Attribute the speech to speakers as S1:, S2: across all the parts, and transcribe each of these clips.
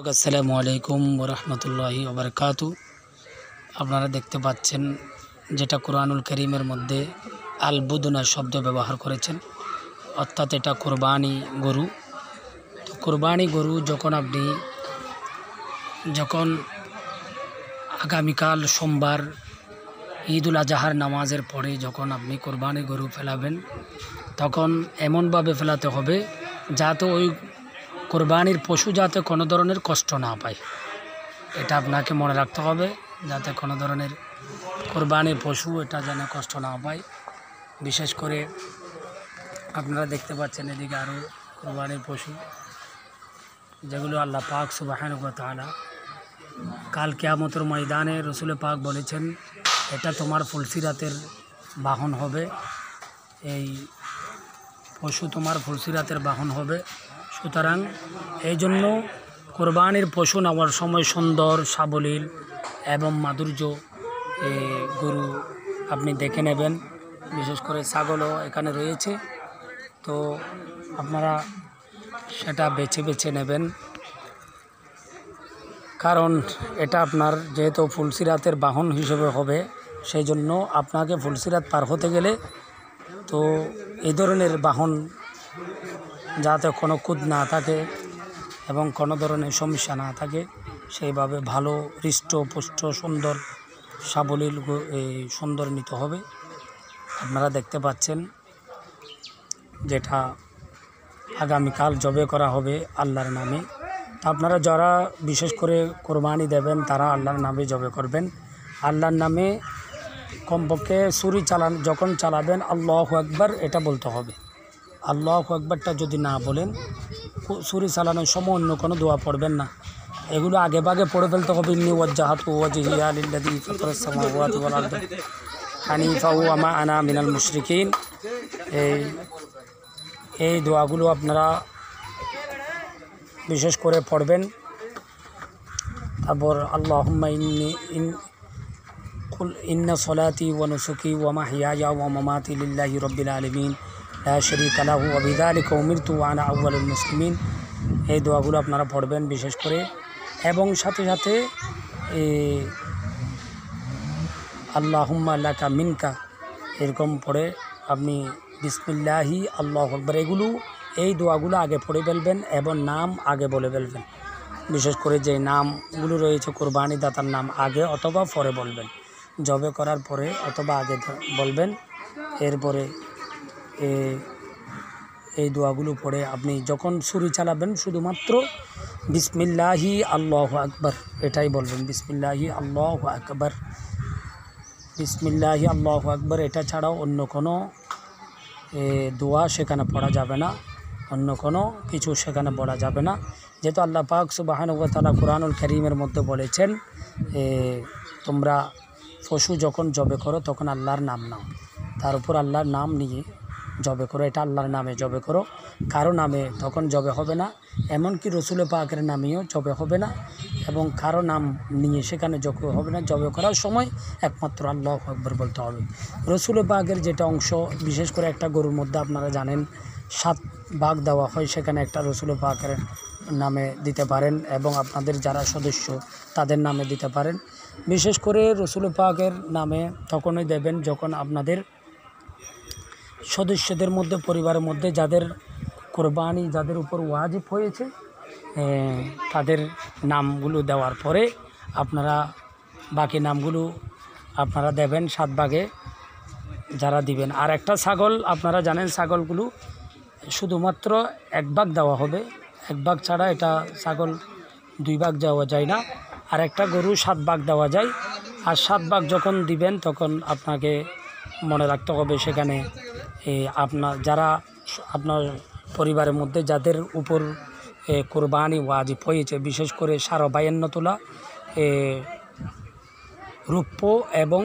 S1: আসসালামু আলাইকুম ওরহমতুল্লাহি ওবরকাতু। আপনারা দেখতে পাচ্ছেন যেটা কুরআনুল কারীমের মধ্যে আল বুদনা শব্দ ব্যবহার করেছেন, অর্থাৎ এটা কুরবানি গরু। তো কুরবানি গরু যখন আগামীকাল সোমবার ঈদুল আজহার নামাজের পরে যখন আপনি কুরবানি গরু ফেলাবেন, তখন এমনভাবে ফেলাতে হবে যাতে ওই কোরবানির পশু যাতে কোনো ধরনের কষ্ট না পায়। এটা আপনাকে মনে রাখতে হবে, যাতে কোনো ধরনের কোরবানির পশু এটা যেন কষ্ট না পায়। বিশেষ করে আপনারা দেখতে পাচ্ছেন এদিকে আরও কোরবানির পশু, যেগুলো আল্লাহ পাক সুবহানাহু ওয়া তাআলা কাল কিয়ামতের ময়দানে রসুল পাক বলেছেন এটা তোমার ফুলসিরাতের বাহন হবে, এই পশু তোমার ফুলসিরাতের বাহন হবে। সুতরাং এই জন্য কোরবানির পশু নেওয়ার সময় সুন্দর, সাবলীল এবং মাধুর্য গরু আপনি দেখে নেবেন। বিশেষ করে ছাগলও এখানে রয়েছে, তো আপনারা সেটা বেছে বেছে নেবেন, কারণ এটা আপনার যেহেতু ফুলসিরাতের বাহন হিসেবে হবে, সেই জন্য আপনাকে ফুলসিরাত পার হতে গেলে তো এই ধরনের বাহন যাতে কোনো খুঁত না থাকে এবং কোনো ধরনের সমস্যা না থাকে, সেইভাবে ভালো হৃষ্টপুষ্ট সুন্দর সাবলীল সুন্দর নিতে হবে। আপনারা দেখতে পাচ্ছেন যেটা আগামীকাল জবে করা হবে আল্লাহর নামে। তো আপনারা যারা বিশেষ করে কোরবানি দেবেন তারা আল্লাহর নামে জবে করবেন। আল্লাহর নামে কমপক্ষে ছুরি যখন চালাবেন আল্লাহু আকবার এটা বলতে হবে। আল্লাহু আকবারটা যদি না বলেন, ছুরি চালানোর সময় অন্য কোনো দোয়া পড়বেন না। এগুলো আগে ভাগে পড়ে ফেলতে হবে। ইন্নী ওয়াজ্জাহাতু ওয়াজহিয়া লিল্লাযী ফাতারাস সামাওয়াতি ওয়াল আরদ হানিফা ওয়া মা আনা মিনাল মুশরিকিন। এই দোয়াগুলো আপনারা বিশেষ করে পড়বেন। তারপর আল্লাহুম্মা ইন্না সলাতি ওয়া নুসুকি ওয়া মাহইয়ায়া ওয়া মামাতি লিল্লাহি রাব্বিল আলামিন লা শারীকা লাহু ওয়া বিযালিকা উমিরতু ওয়া আনা আউয়ালুল মুসলিমিন। এই দোয়াগুলো আপনারা পড়বেন বিশেষ করে, এবং সাথে সাথে আল্লাহুম্মা লাকা মিনকা এরকম পড়ে আপনি বিসমিল্লাহি আল্লাহু আকবার এই দোয়াগুলো আগে পড়ে ফেলবেন এবং নাম আগে বলে ফেলবেন। বিশেষ করে যে নামগুলো রয়েছে কোরবানি দাতার নাম আগে অথবা পরে বলবেন, জবে করার পরে অথবা আগে বলবেন। এরপরে এই দোয়াগুলো পড়ে আপনি যখন ছুরি চালাবেন শুধুমাত্র বিসমিল্লাহি আল্লাহু আকবার এটাই বলবেন। বিসমিল্লাহি আল্লাহু আকবার, বিসমিল্লাহি আল্লাহু আকবার এটা ছাড়াও অন্য কোনো দোয়া সেখানে পড়া যাবে না, অন্য কোনো কিছু সেখানে বলা যাবে না। যেহেতু আল্লাহ পাক সুবহানাহু ওয়া তাআলা কুরআনুল কারীমের মধ্যে বলেছেন তোমরা পশু যখন জবে করো তখন আল্লাহর নাম নাও, তার উপর আল্লাহর নাম নিয়ে জবে করো, এটা আল্লাহর নামে জবে করো, কারো নামে তখন জবে হবে না, এমনকি রসুল পাকের নামেও জবে হবে না এবং কারো নাম নিয়ে সেখানে জবে হবে না। জবে করার সময় একমাত্র আল্লাহু আকবার বলতে হবে। রসুল পাকের যেটা অংশ, বিশেষ করে একটা গরুর মধ্যে আপনারা জানেন 7 ভাগ দেওয়া হয়, সেখানে একটা রসুল পাকের নামে দিতে পারেন এবং আপনাদের যারা সদস্য তাদের নামে দিতে পারেন। বিশেষ করে রসুল পাকের নামে তখনই দেবেন যখন আপনাদের সদস্যদের মধ্যে, পরিবারের মধ্যে যাদের কোরবানি যাদের উপর ওয়াজিব হয়েছে তাদের নামগুলো দেওয়ার পরে আপনারা বাকি নামগুলো আপনারা দেবেন 7 ভাগে যারা দিবেন। আর একটা ছাগল আপনারা জানেন ছাগলগুলো শুধুমাত্র 1 ভাগ দেওয়া হবে, 1 ভাগ ছাড়া এটা ছাগল 2 ভাগ দেওয়া যায় না। আর একটা গরু 7 ভাগ দেওয়া যায়। আর 7 ভাগ যখন দিবেন তখন আপনাকে মনে রাখতে হবে সেখানে আপনার পরিবারের মধ্যে যাদের উপর কোরবানি ওয়াজিব হয়েছে, বিশেষ করে 52 তোলা রূপ্য এবং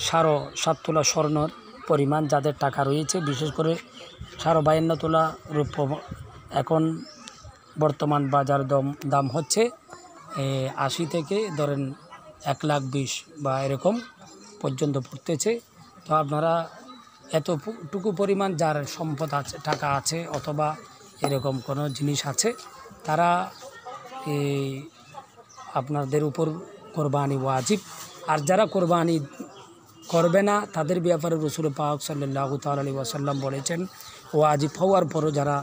S1: 7.5 তোলা স্বর্ণর পরিমাণ যাদের টাকা রয়েছে, বিশেষ করে 52 তোলা রূপ্য এখন বর্তমান বাজার দাম হচ্ছে 80 থেকে ধরেন 1,20,000 বা এরকম পর্যন্ত পড়তেছে। তো আপনারা এতটুকু পরিমাণ যার সম্পদ আছে, টাকা আছে অথবা এরকম কোনো জিনিস আছে, তারা আপনাদের উপর কোরবানি ওয়াজিব। আর যারা কোরবানি করবে না তাদের ব্যাপারে রাসূল পাক সাল্লাল্লাহু তাআলা আলাইহি ওয়াসাল্লাম বলেছেন ওয়াজিব হওয়ার পরও যারা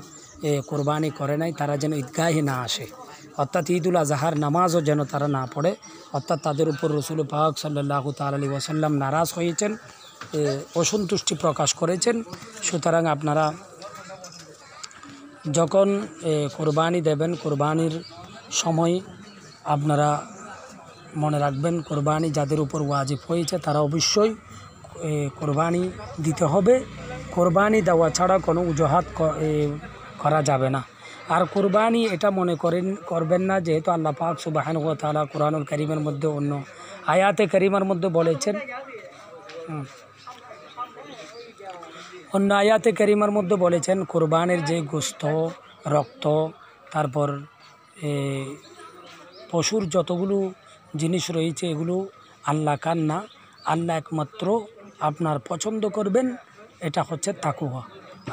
S1: কোরবানি করে নাই তারা যেন ঈদগাহে না আসে, অর্থাৎ ঈদুল আজহার নামাজও যেন তারা না পড়ে, অর্থাৎ তাদের উপর রাসূল পাক সাল্লাল্লাহু তাআলা আলাইহি ওয়াসাল্লাম নারাজ হয়েছেন, অসন্তুষ্টি প্রকাশ করেছেন। সুতরাং আপনারা যখন কোরবানি দেবেন, কোরবানির সময় আপনারা মনে রাখবেন কোরবানি যাদের উপর ওয়াজিব হয়েছে তারা অবশ্যই কোরবানি দিতে হবে। কোরবানি দেওয়া ছাড়া কোনো অজুহাত করা যাবে না। আর কোরবানি এটা মনে করবেন না যেহেতু আল্লাহ পাক সুবহানাহু ওয়া তাআলা কোরআনুল কারীমের মধ্যে অন্য আয়াতে কারিমার মধ্যে বলেছেন, অন্য আয়াতে কারিমার মধ্যে বলেছেন কোরবানির যে গোশত, রক্ত, তারপর পশুর যতগুলো জিনিস রয়েছে এগুলো আল্লাহ কান না, আল্লাহ একমাত্র আপনার পছন্দ করবেন এটা হচ্ছে তাকওয়া।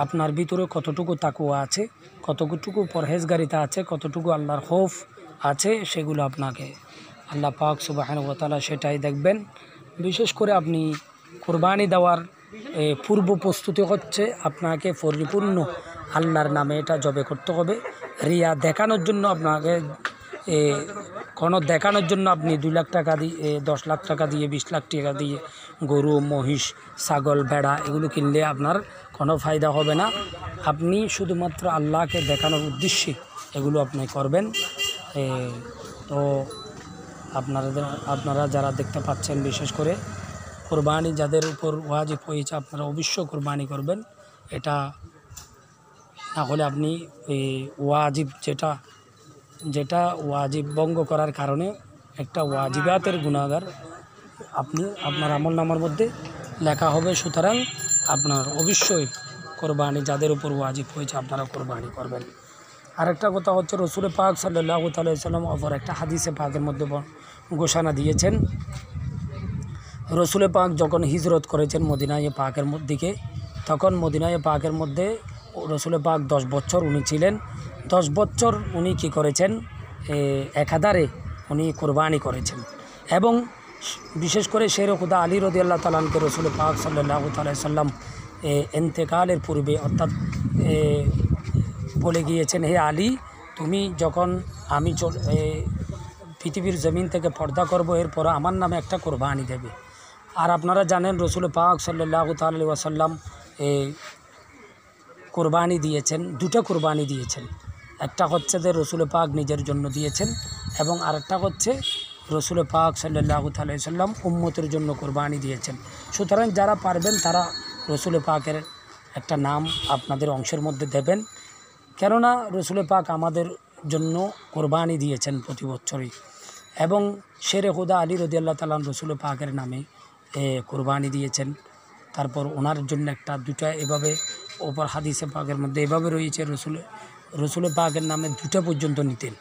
S1: আপনার ভিতরে কতটুকু তাকওয়া আছে, কতটুকু পরহেজগারিতা আছে, কতটুকু আল্লাহর খৌফ আছে, সেগুলো আপনাকে আল্লাহ পাক সুবহানাহু ওয়া তাআলা সেটাই দেখবেন। বিশেষ করে আপনি কোরবানি দেওয়ার পূর্ব প্রস্তুতি হচ্ছে আপনাকে পরিপূর্ণ আল্লাহর নামে এটা জবে করতে হবে। রিয়া দেখানোর জন্য আপনাকে কোনো দেখানোর জন্য আপনি 2 লাখ টাকা দিয়ে 10 লাখ টাকা দিয়ে 20 লাখ টাকা দিয়ে গরু, মহিষ, ছাগল, ভেড়া এগুলো কিনলে আপনার কোনো ফায়দা হবে না। আপনি শুধুমাত্র আল্লাহকে দেখানোর উদ্দেশ্যে এগুলো আপনি করবেন। তো আপনারা যারা দেখতে পাচ্ছেন, বিশেষ করে কোরবানি যাদের উপর ওয়াজিব হয়েছে আপনারা অবশ্যই কোরবানি করবেন। এটা না হলে আপনি ওয়াজিব যেটা ওয়াজিব ভঙ্গ করার কারণে একটা ওয়াজিবাতের গুনাহগার আপনার আমলনামার মধ্যে লেখা হবে। সুতরাং আপনার অবশ্যই কোরবানি যাদের উপর ওয়াজিব হয়েছে আপনারা কোরবানি করবেন। আরেকটা কথা হচ্ছে রাসূল পাক সাল্লাল্লাহু তাআলা আলাইহি ওয়াসাল্লাম অপর একটা হাদিসে পাকের মধ্যে ঘোষণা দিয়েছেন, রাসূল পাক যখন হিজরত করেছেন মদিনায়ে পাকের দিকে, তখন মদিনায়ে পাকের মধ্যে রাসূল পাক 10 বছর উনি ছিলেন। 10 বছর উনি কী করেছেন, একাধারে উনি কোরবানি করেছেন। এবং বিশেষ করে শের খুদা আলী রাদিয়াল্লাহু তাআলা আনহু রাসূল পাক সাল্লাল্লাহু তাআলা আলাইহি ওয়াসাল্লাম ইন্তেকালের পূর্বে অর্থাৎ বলে গিয়েছেন, হে আলী, তুমি যখন আমি পৃথিবীর জমিন থেকে পর্দা করব এরপর আমার নামে একটা কোরবানি দেবে। আর আপনারা জানেন রাসূল পাক সাল্লাল্লাহু তাআলা আলাইহি ওয়াসাল্লাম কোরবানি দিয়েছেন, 2টা কোরবানি দিয়েছেন। একটা হচ্ছে যে রাসূল পাক নিজের জন্য দিয়েছেন এবং আরেকটা হচ্ছে রাসূল পাক সাল্লাল্লাহু তাআলা আলাইহি ওয়াসাল্লাম উম্মতের জন্য কোরবানি দিয়েছেন। সুতরাং যারা পারবেন তারা রাসূল পাকের একটা নাম আপনাদের অংশের মধ্যে দেবেন, কেননা রাসূল পাক আমাদের জন্য কোরবানি দিয়েছেন প্রতি বছরই। এবং শেরে খুদা আলী রাদিয়াল্লাহু তাআলা রাসূল পাকের নামে কোরবানি দিয়েছেন। তারপর ওনার জন্য একটা 2টা এভাবে ওপর হাদিসে পাকের মধ্যে এভাবে রয়েছে রসুল পাকের নামে 2টা পর্যন্ত নিতেন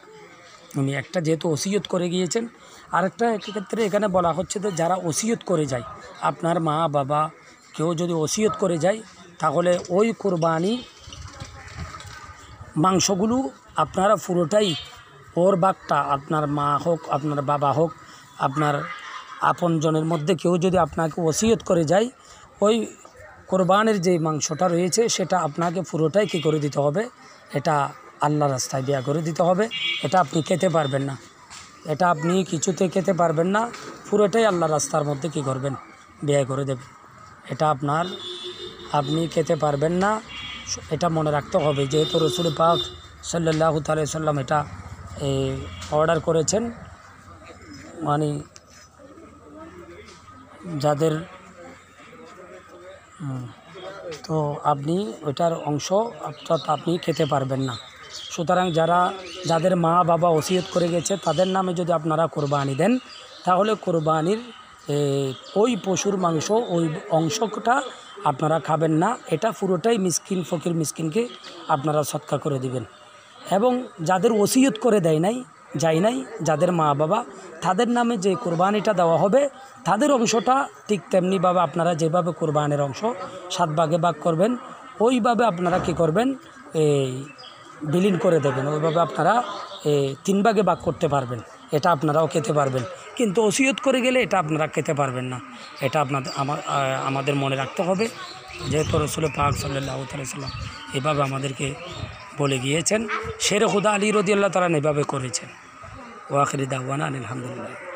S1: উনি। একটা যেহেতু ওসিয়ত করে গিয়েছেন, আরেকটা ক্ষেত্রে এখানে বলা হচ্ছে যে যারা ওসিয়ত করে যায়, আপনার মা বাবা কেউ যদি ওসিয়ত করে যায় তাহলে ওই কোরবানি মাংসগুলো আপনারা পুরোটাই ওর বাঘটা, আপনার মা হোক, আপনার বাবা হোক, আপনার আপনজনের মধ্যে কেউ যদি আপনাকে ওসিয়ত করে যায়, ওই কোরবানির যে মাংসটা রয়েছে সেটা আপনাকে পুরোটাই কী করে দিতে হবে, এটা আল্লাহর রাস্তায় ব্যয় করে দিতে হবে। এটা আপনি খেতে পারবেন না, এটা আপনি কিছুতে খেতে পারবেন না, পুরোটাই আল্লাহর রাস্তার মধ্যে কী করবেন, ব্যয় করে দেবেন। এটা আপনি খেতে পারবেন না, এটা মনে রাখতে হবে। যেহেতু রাসূল পাক সাল্লাল্লাহু তাআলা আলাইহি ওয়াসাল্লাম এটা অর্ডার করেছেন, মানে যাদের তো আপনি ওইটার অংশ অর্থাৎ আপনি খেতে পারবেন না। সুতরাং যাদের মা বাবা ওসিয়ত করে গেছে তাদের নামে যদি আপনারা কোরবানি দেন তাহলে কোরবানির ওই পশুর মাংস ওই অংশটা আপনারা খাবেন না, এটা পুরোটাই মিসকিন, ফকির মিসকিনকে আপনারা সদকা করে দিবেন। এবং যাদের ওসিয়ত করে যায় নাই, যাদের মা বাবা, তাদের নামে যে কোরবানিটা দেওয়া হবে তাদের অংশটা ঠিক তেমনিভাবে আপনারা যেভাবে কোরবানির অংশ 7 ভাগে ভাগ করবেন ওইভাবে আপনারা কী করবেন, বিলীন করে দেবেন, ওইভাবে আপনারা 3 ভাগে ভাগ করতে পারবেন, এটা আপনারাও খেতে পারবেন। কিন্তু ওসিয়ত করে গেলে এটা আপনারা খেতে পারবেন না। এটা আমাদের মনে রাখতে হবে, যেহেতু রসুল পাক সাল্লাল্লাহু আলাইহি সাল্লাম এভাবে আমাদেরকে বলে গিয়েছেন। শের খুদা আলী রাদিয়াল্লাহু তাআলা এভাবে করেছেন। ওয়া আখিরি দাওয়ানা আলহামদুলিল্লাহ।